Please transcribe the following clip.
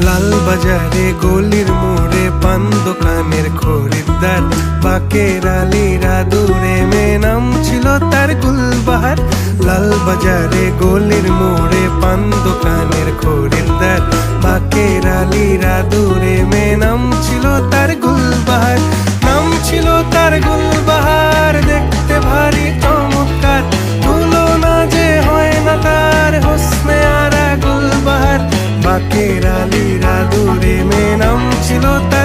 লাল বাজারে গলির মোড়ে পান দোকানের খরিদ্দার, বাকের আলীরা দূরে মেয়ে নাম ছিল তার গুলবাহার। লাল বাজারে গলির মোড়ে পান দোকানের খরিদ্দার, বাকের আলীরা দূরে মেয়ে নাম ছিল তার গুলবাহার। নাম ছিল তার গুলবাহার, দেখতে ভারী চমৎকার, তুলনা যে হয় না তার হোসনে আরা গুলবাহার। বাকের আলীরা দূরে মেয়ে নাম ছিল তার